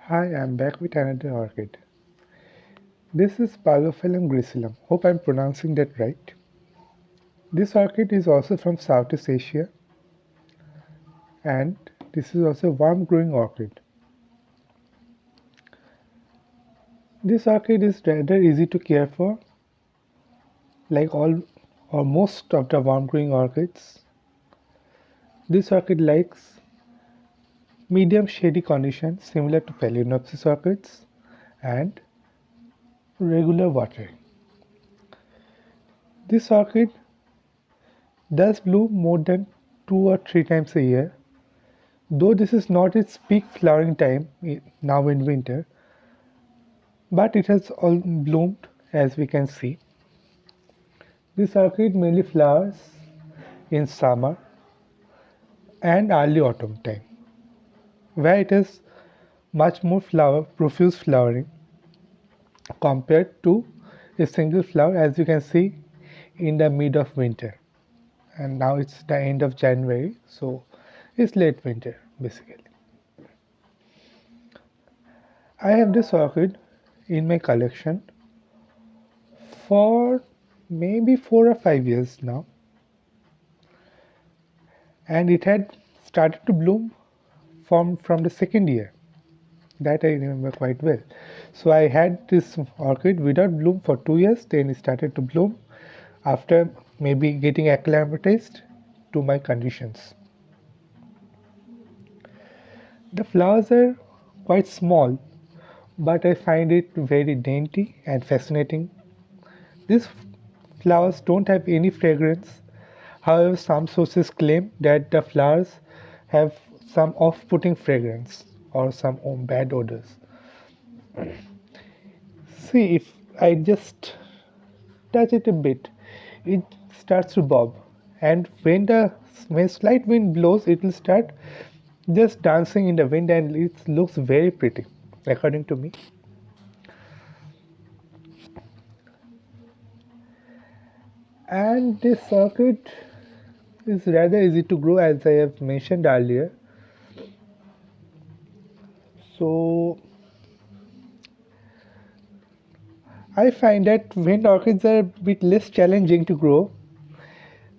Hi, I'm back with another orchid. This is Bulbophyllum gracillimum. Hope I'm pronouncing that right. This orchid is also from Southeast Asia, and this is also a warm growing orchid. This orchid is rather easy to care for, like all or most of the warm growing orchids. This orchid likes medium shady conditions similar to Phalaenopsis orchids and regular watering. This orchid does bloom more than 2 or 3 times a year. Though this is not its peak flowering time now in winter, but it has all bloomed as we can see. This orchid mainly flowers in summer and early autumn time, where it is much more profuse flowering compared to a single flower as you can see in the mid of winter. And now it's the end of January, so it's late winter basically. I have this orchid in my collection for maybe 4 or 5 years now, and it had started to bloom from the second year. That I remember quite well. So I had this orchid without bloom for 2 years, then it started to bloom after maybe getting acclimatized to my conditions. The flowers are quite small, but I find it very dainty and fascinating. These flowers don't have any fragrance. However, some sources claim that the flowers have some off-putting fragrance or some bad odors. See, if I just touch it a bit, it starts to bob, and when slight wind blows, it will start just dancing in the wind, and it looks very pretty, according to me. And this orchid is rather easy to grow, as I have mentioned earlier. So I find that when orchids are a bit less challenging to grow,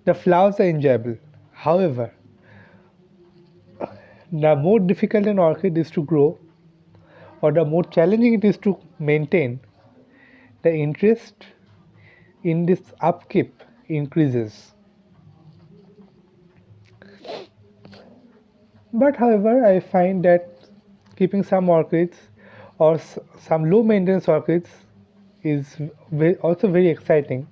the flowers are enjoyable. However, the more difficult an orchid is to grow, or the more challenging it is to maintain, the interest in this upkeep increases. But however, I find that keeping some orchids or some low maintenance orchids is also very exciting.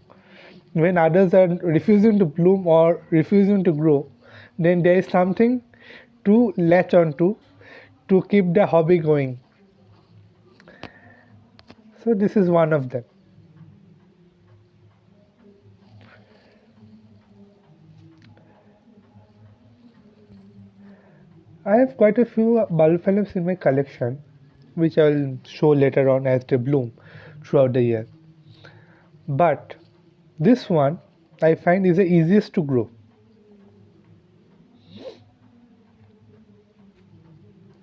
When others are refusing to bloom or refusing to grow, then there is something to latch onto to keep the hobby going. So this is one of them. I have quite a few bulbophyllums in my collection, which I will show later on as they bloom throughout the year. But this one I find is the easiest to grow.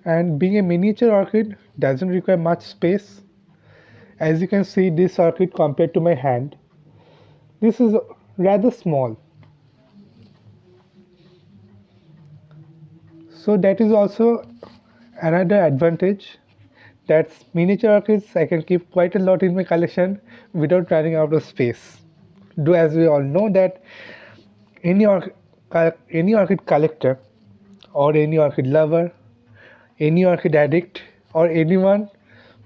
And being a miniature orchid doesn't require much space. As you can see, this orchid compared to my hand, this is rather small. So that is also another advantage, that miniature orchids I can keep quite a lot in my collection without running out of space. Do as we all know that any any orchid collector or any orchid lover, any orchid addict, or anyone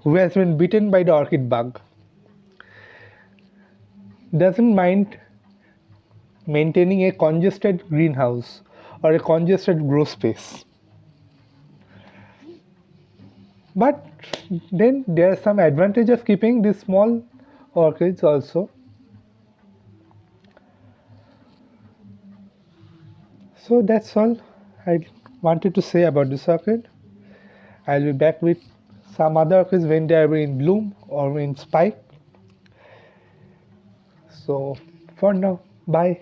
who has been bitten by the orchid bug doesn't mind maintaining a congested greenhouse or a congested grow space. But then there are some advantage of keeping these small orchids also. So that's all I wanted to say about this orchid. I'll be back with some other orchids when they are in bloom or in spike. So for now, bye.